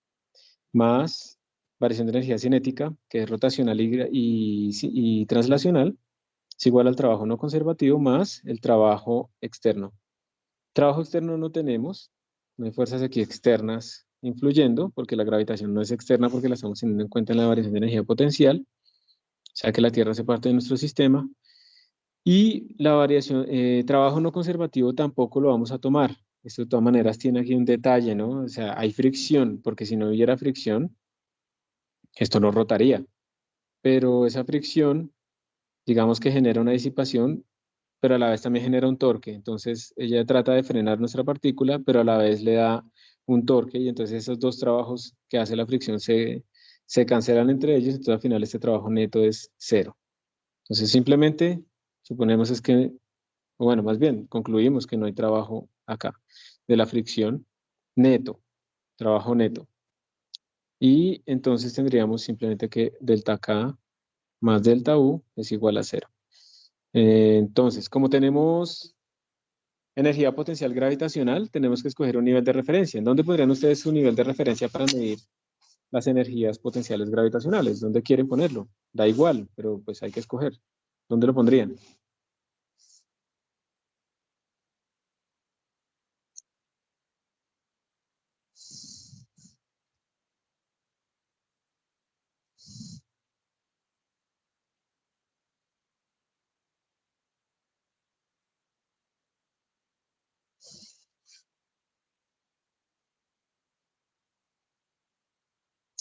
más variación de energía cinética, que es rotacional y translacional, es igual al trabajo no conservativo más el trabajo externo. Trabajo externo no tenemos, no hay fuerzas aquí externas influyendo, porque la gravitación no es externa porque la estamos teniendo en cuenta en la variación de energía potencial, o sea que la Tierra hace parte de nuestro sistema. Y la variación, trabajo no conservativo tampoco lo vamos a tomar. Esto de todas maneras tiene aquí un detalle, ¿no? O sea, hay fricción, porque si no hubiera fricción, esto no rotaría. Pero esa fricción, digamos que genera una disipación, pero a la vez también genera un torque. Entonces, ella trata de frenar nuestra partícula, pero a la vez le da un torque y entonces esos dos trabajos que hace la fricción se cancelan entre ellos, entonces al final este trabajo neto es cero. Entonces, simplemente suponemos es que, o bueno, más bien, concluimos que no hay trabajo acá de la fricción neto, trabajo neto. Y entonces tendríamos simplemente que delta K más delta U es igual a cero. Entonces, como tenemos energía potencial gravitacional, tenemos que escoger un nivel de referencia. ¿En dónde pondrían ustedes su nivel de referencia para medir las energías potenciales gravitacionales? ¿Dónde quieren ponerlo? Da igual, pero pues hay que escoger. ¿Dónde lo pondrían?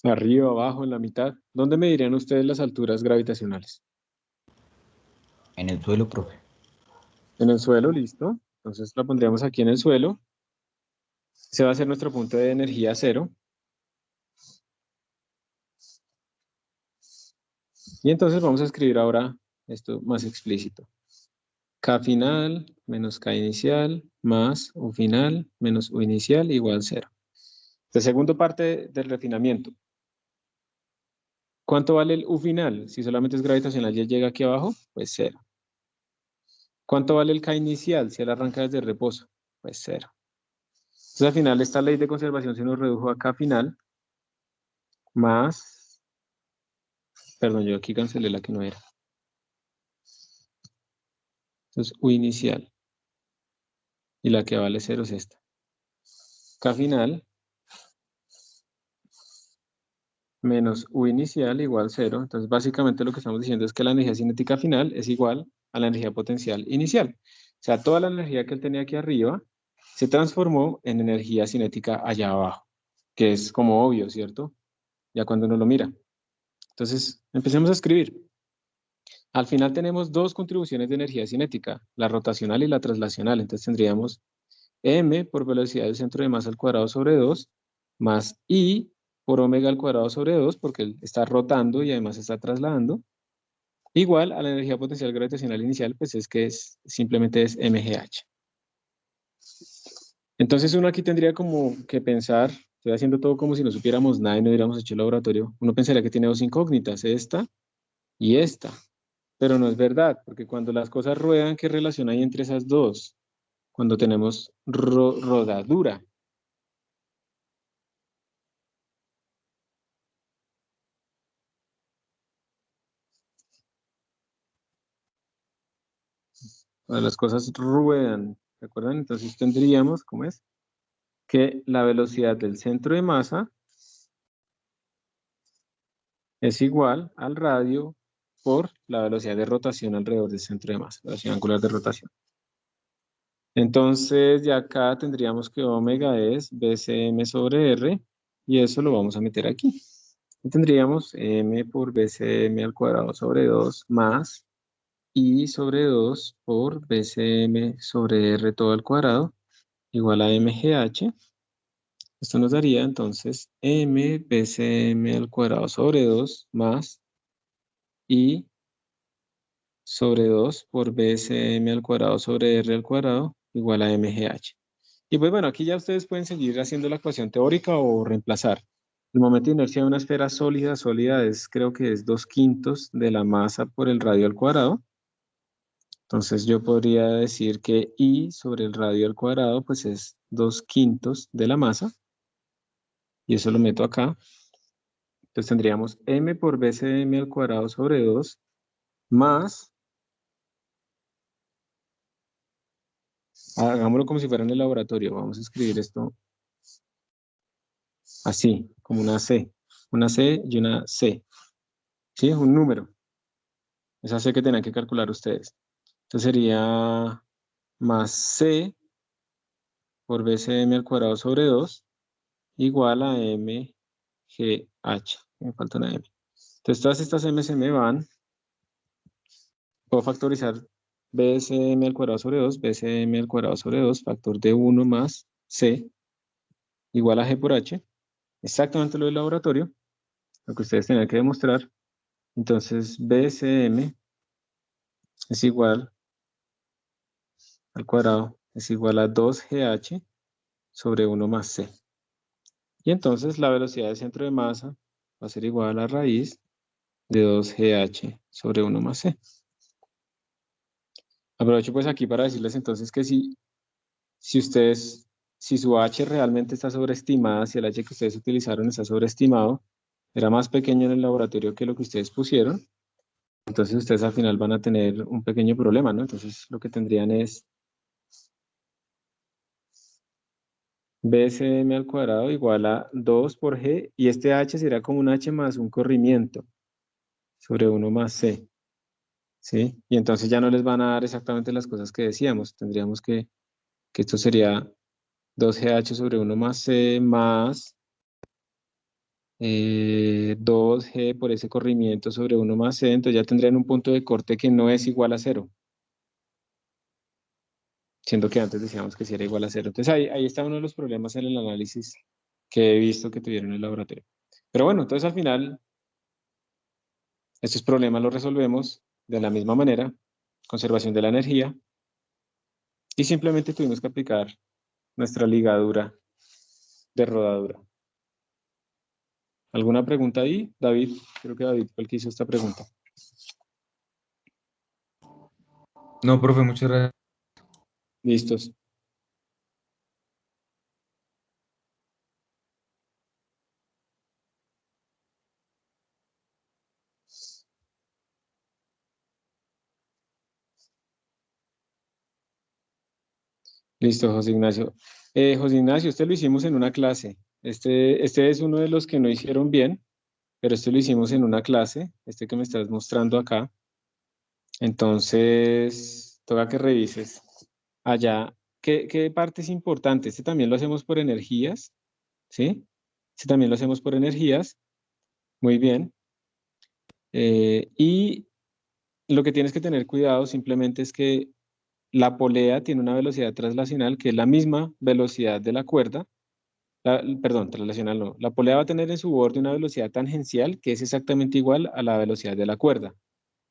Arriba, abajo, en la mitad. ¿Dónde medirían ustedes las alturas gravitacionales? En el suelo, profe. En el suelo, listo. Entonces la pondríamos aquí en el suelo. Ese va a ser nuestro punto de energía cero. Y entonces vamos a escribir ahora esto más explícito. K final menos K inicial más U final menos U inicial igual 0. La segunda parte del refinamiento. ¿Cuánto vale el U final? Si solamente es gravitacional y él llega aquí abajo, pues 0. ¿Cuánto vale el K inicial si él arranca desde el reposo? Pues 0. Entonces al final esta ley de conservación se nos redujo a K final más, perdón, yo aquí cancelé la que no era. Entonces U inicial. Y la que vale 0 es esta. K final menos U inicial igual 0. Entonces, básicamente lo que estamos diciendo es que la energía cinética final es igual a la energía potencial inicial. O sea, toda la energía que él tenía aquí arriba se transformó en energía cinética allá abajo, que es como obvio, ¿cierto? Ya cuando uno lo mira. Entonces, empecemos a escribir. Al final tenemos dos contribuciones de energía cinética, la rotacional y la traslacional. Entonces, tendríamos m por velocidad del centro de masa al cuadrado sobre 2 más i por omega al cuadrado sobre 2, porque él está rotando y además está trasladando, igual a la energía potencial gravitacional inicial, pues es que simplemente es mgh. Entonces uno aquí tendría como que pensar, estoy haciendo todo como si no supiéramos nada y no hubiéramos hecho el laboratorio, uno pensaría que tiene dos incógnitas, esta y esta, pero no es verdad, porque cuando las cosas ruedan, ¿qué relación hay entre esas dos? Cuando tenemos rodadura. Cuando las cosas ruedan, ¿se acuerdan? Entonces tendríamos, ¿cómo es? Que la velocidad del centro de masa es igual al radio por la velocidad de rotación alrededor del centro de masa, la velocidad angular de rotación. Entonces, ya acá tendríamos que omega es BCM sobre R, y eso lo vamos a meter aquí. Y tendríamos M por BCM al cuadrado sobre 2 más I sobre 2 por BCM sobre R todo al cuadrado, igual a MGH. Esto nos daría entonces M BCM al cuadrado sobre 2 más I sobre 2 por BCM al cuadrado sobre R al cuadrado igual a MGH. Y pues bueno, aquí ya ustedes pueden seguir haciendo la ecuación teórica o reemplazar. El momento de inercia de una esfera sólida es, creo que es 2/5 de la masa por el radio al cuadrado. Entonces yo podría decir que I sobre el radio al cuadrado pues es 2/5 de la masa. Y eso lo meto acá. Entonces tendríamos m por bcm al cuadrado sobre 2 más, hagámoslo como si fuera en el laboratorio, vamos a escribir esto así, como una C y una C, ¿sí? Un número, esa C que tenían que calcular ustedes. Entonces sería más C por bcm al cuadrado sobre 2 igual a mgh, me falta una m. Entonces todas estas m se me van, puedo factorizar bcm al cuadrado sobre 2, bcm al cuadrado sobre 2, factor de 1 más c, igual a g por h, exactamente lo del laboratorio, lo que ustedes tenían que demostrar. Entonces bcm es igual al cuadrado, es igual a 2gh sobre 1 más c. Y entonces la velocidad del centro de masa va a ser igual a la raíz de 2gh sobre 1 más c. Aprovecho pues aquí para decirles entonces que si su h realmente está sobreestimada, si el h que ustedes utilizaron está sobreestimado, era más pequeño en el laboratorio que lo que ustedes pusieron, entonces ustedes al final van a tener un pequeño problema, ¿no? Entonces lo que tendrían es bcm al cuadrado igual a 2 por g, y este h será como un h más un corrimiento sobre 1 más c, ¿sí? Y entonces ya no les van a dar exactamente las cosas que decíamos, tendríamos que esto sería 2gh sobre 1 más c más 2g por ese corrimiento sobre 1 más c, entonces ya tendrían un punto de corte que no es igual a 0. Siendo que antes decíamos que sí era igual a 0. Entonces ahí está uno de los problemas en el análisis que he visto que tuvieron en el laboratorio. Pero bueno, entonces al final, estos problemas los resolvemos de la misma manera, conservación de la energía, y simplemente tuvimos que aplicar nuestra ligadura de rodadura. ¿Alguna pregunta ahí? David, creo que David fue el que hizo esta pregunta. No, profe, muchas gracias. Listos. Listo, José Ignacio. José Ignacio, este lo hicimos en una clase. Este es uno de los que no hicieron bien, pero este lo hicimos en una clase, este que me estás mostrando acá. Entonces, toca que revises allá. ¿Qué parte es importante? Este también lo hacemos por energías, ¿sí? Este también lo hacemos por energías. Muy bien. Y lo que tienes que tener cuidado simplemente es que la polea tiene una velocidad traslacional que es la misma velocidad de la cuerda. Perdón, traslacional no. La polea va a tener en su borde una velocidad tangencial que es exactamente igual a la velocidad de la cuerda,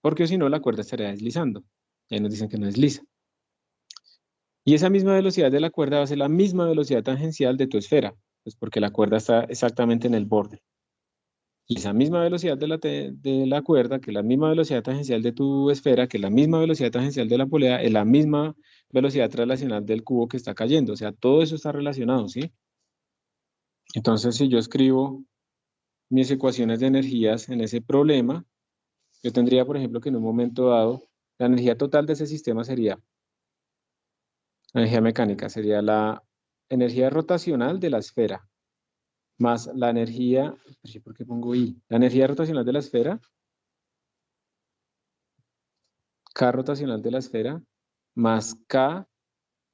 porque si no la cuerda estaría deslizando. Y ahí nos dicen que no desliza. Y esa misma velocidad de la cuerda va a ser la misma velocidad tangencial de tu esfera, pues porque la cuerda está exactamente en el borde. Y esa misma velocidad de la cuerda, que es la misma velocidad tangencial de tu esfera, que es la misma velocidad tangencial de la polea, es la misma velocidad traslacional del cubo que está cayendo. O sea, todo eso está relacionado, ¿sí? Entonces, si yo escribo mis ecuaciones de energías en ese problema, yo tendría, por ejemplo, que en un momento dado, la energía total de ese sistema sería, la energía mecánica sería la energía rotacional de la esfera, más la energía, ¿por qué pongo I? La energía rotacional de la esfera, K rotacional de la esfera, más K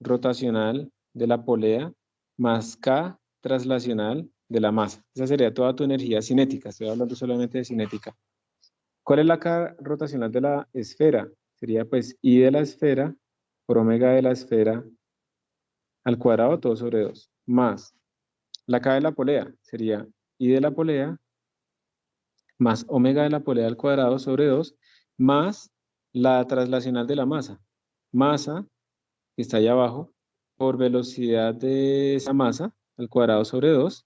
rotacional de la polea, más K traslacional de la masa. Esa sería toda tu energía cinética, estoy hablando solamente de cinética. ¿Cuál es la K rotacional de la esfera? Sería pues I de la esfera por omega de la esfera al cuadrado todo sobre 2, más la K de la polea, sería I de la polea más omega de la polea al cuadrado sobre 2, más la traslacional de la masa. Masa, que está ahí abajo, por velocidad de esa masa al cuadrado sobre 2,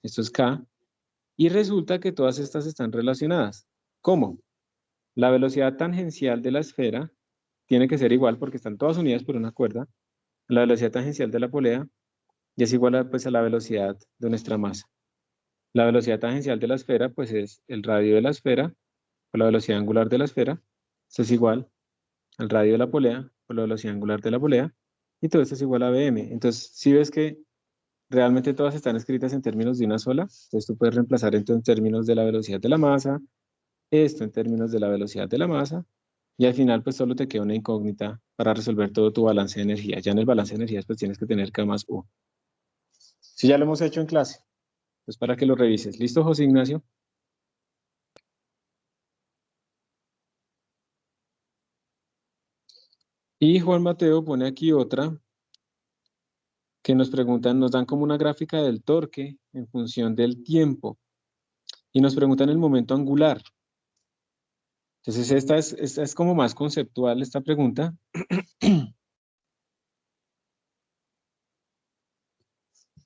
esto es k, y resulta que todas estas están relacionadas. ¿Cómo? La velocidad tangencial de la esfera tiene que ser igual porque están todas unidas por una cuerda, la velocidad tangencial de la polea, y es igual a, pues, a la velocidad de nuestra masa. La velocidad tangencial de la esfera pues es el radio de la esfera por la velocidad angular de la esfera, esto es igual al radio de la polea por la velocidad angular de la polea, y todo esto es igual a Bm. Entonces, si ves que realmente todas están escritas en términos de una sola, entonces tú puedes reemplazar esto en términos de la velocidad de la masa, esto en términos de la velocidad de la masa, y al final pues solo te queda una incógnita para resolver todo tu balance de energía. Ya en el balance de energías pues tienes que tener K más U. Si ya lo hemos hecho en clase, pues para que lo revises. ¿Listo, José Ignacio? Y Juan Mateo pone aquí otra que nos preguntan, nos dan como una gráfica del torque en función del tiempo y nos preguntan el momento angular. Entonces esta es como más conceptual esta pregunta. Entonces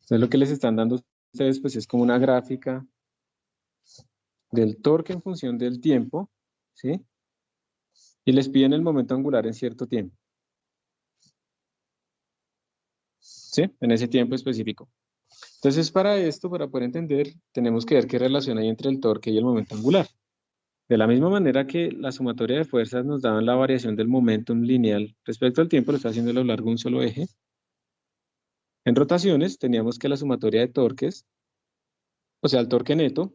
lo que les están dando a ustedes pues es como una gráfica del torque en función del tiempo, ¿sí? Y les piden el momento angular en cierto tiempo. ¿Sí? En ese tiempo específico. Entonces para esto, para poder entender, tenemos que ver qué relación hay entre el torque y el momento angular. De la misma manera que la sumatoria de fuerzas nos daban la variación del momentum lineal respecto al tiempo, lo está haciendo a lo largo de un solo eje. En rotaciones teníamos que la sumatoria de torques, o sea, el torque neto,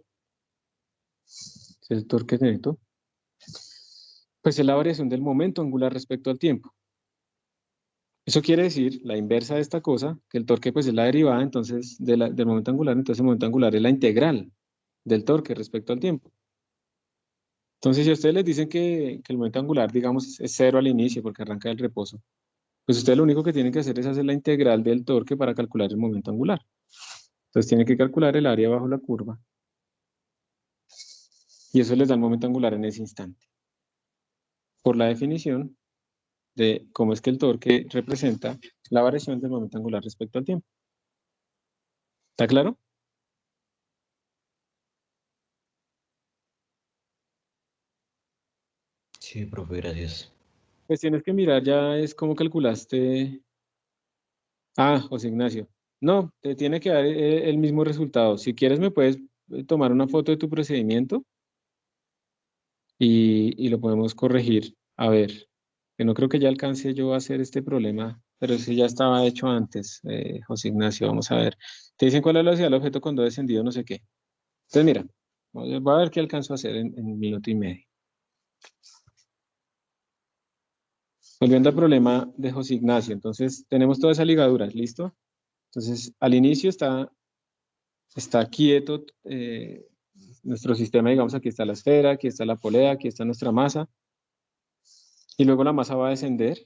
pues es la variación del momento angular respecto al tiempo. Eso quiere decir, la inversa de esta cosa, que el torque pues es la derivada entonces del momento angular, entonces el momento angular es la integral del torque respecto al tiempo. Entonces si a ustedes les dicen que el momento angular, digamos, es 0 al inicio porque arranca del reposo, pues ustedes lo único que tienen que hacer es hacer la integral del torque para calcular el momento angular. Entonces tienen que calcular el área bajo la curva. Y eso les da el momento angular en ese instante. Por la definición de cómo es que el torque representa la variación del momento angular respecto al tiempo. ¿Está claro? Sí, profe, gracias. Pues tienes que mirar ya es cómo calculaste. Ah, José Ignacio. No, te tiene que dar el mismo resultado. Si quieres me puedes tomar una foto de tu procedimiento y lo podemos corregir. A ver, que no creo que ya alcance yo a hacer este problema, pero ese ya estaba hecho antes, José Ignacio. Vamos a ver. Te dicen cuál es la velocidad del objeto cuando ha descendido no sé qué. Entonces mira, voy a ver qué alcanzo a hacer en un minuto y medio. Volviendo al problema de José Ignacio, entonces tenemos todas esas ligaduras, ¿listo? Entonces al inicio está quieto nuestro sistema, digamos, aquí está la esfera, aquí está la polea, aquí está nuestra masa, y luego la masa va a descender,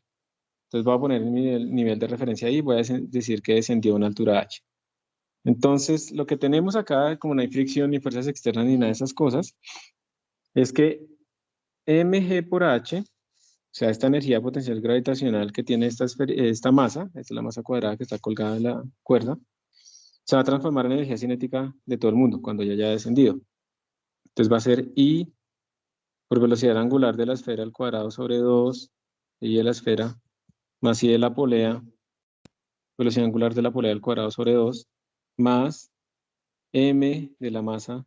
entonces voy a poner el nivel de referencia ahí, voy a decir que descendió a una altura h. Entonces lo que tenemos acá, como no hay fricción ni fuerzas externas ni nada de esas cosas, es que mg por h, o sea, esta energía potencial gravitacional que tiene esta masa, esta es la masa cuadrada que está colgada en la cuerda, se va a transformar en energía cinética de todo el mundo cuando ya haya descendido. Entonces va a ser I por velocidad angular de la esfera al cuadrado sobre 2, I de la esfera, más I de la polea, velocidad angular de la polea al cuadrado sobre 2, más M de la masa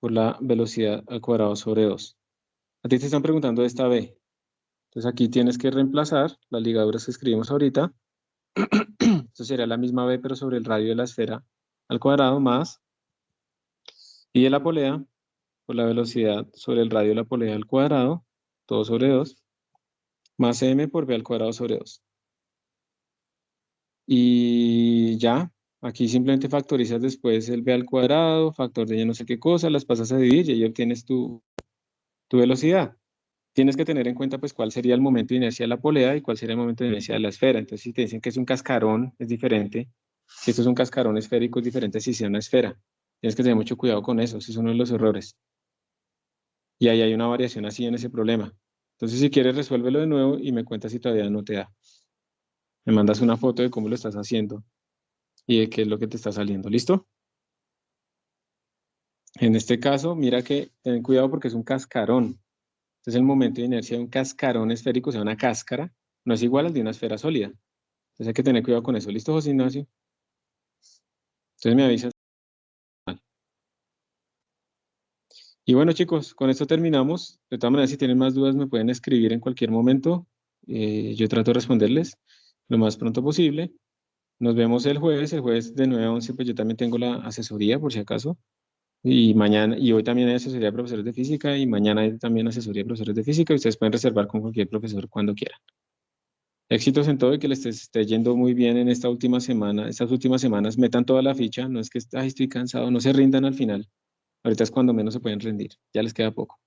por la velocidad al cuadrado sobre 2. A ti te están preguntando esta B. Entonces aquí tienes que reemplazar las ligaduras que escribimos ahorita. Esto sería la misma B, pero sobre el radio de la esfera al cuadrado, más I de la polea por la velocidad sobre el radio de la polea al cuadrado, todo sobre 2, más m por b al cuadrado sobre 2. Y ya, aquí simplemente factorizas después el b al cuadrado, factor de ya no sé qué cosa, las pasas a dividir y ahí obtienes tu velocidad. Tienes que tener en cuenta pues cuál sería el momento de inercia de la polea y cuál sería el momento de inercia de la esfera. Entonces si te dicen que es un cascarón, es diferente. Si esto es un cascarón esférico, es diferente si sea una esfera. Tienes que tener mucho cuidado con eso, ese es uno de los errores. Y ahí hay una variación así en ese problema. Entonces, si quieres, resuélvelo de nuevo y me cuentas si todavía no te da. Me mandas una foto de cómo lo estás haciendo y de qué es lo que te está saliendo. ¿Listo? En este caso, mira que ten cuidado porque es un cascarón. Entonces el momento de inercia de un cascarón esférico, o sea, una cáscara, no es igual al de una esfera sólida. Entonces hay que tener cuidado con eso. ¿Listo, José Ignacio? Entonces me avisas. Y bueno, chicos, con esto terminamos. De todas maneras, si tienen más dudas, me pueden escribir en cualquier momento. Yo trato de responderles lo más pronto posible. Nos vemos el jueves. El jueves de 9 a 11, pues yo también tengo la asesoría, por si acaso. Y mañana, y hoy también hay asesoría de profesores de física y mañana hay también asesoría de profesores de física. Y ustedes pueden reservar con cualquier profesor cuando quieran. Éxitos en todo y que les esté yendo muy bien en esta última semana. Estas últimas semanas metan toda la ficha. No es que ay, estoy cansado, no se rindan al final. Ahorita es cuando menos se pueden rendir. Ya les queda poco.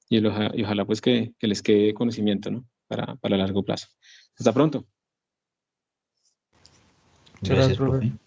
Y ojalá pues que les quede conocimiento, ¿no? Para largo plazo. Hasta pronto. Muchas gracias, Gracias, profe. profe.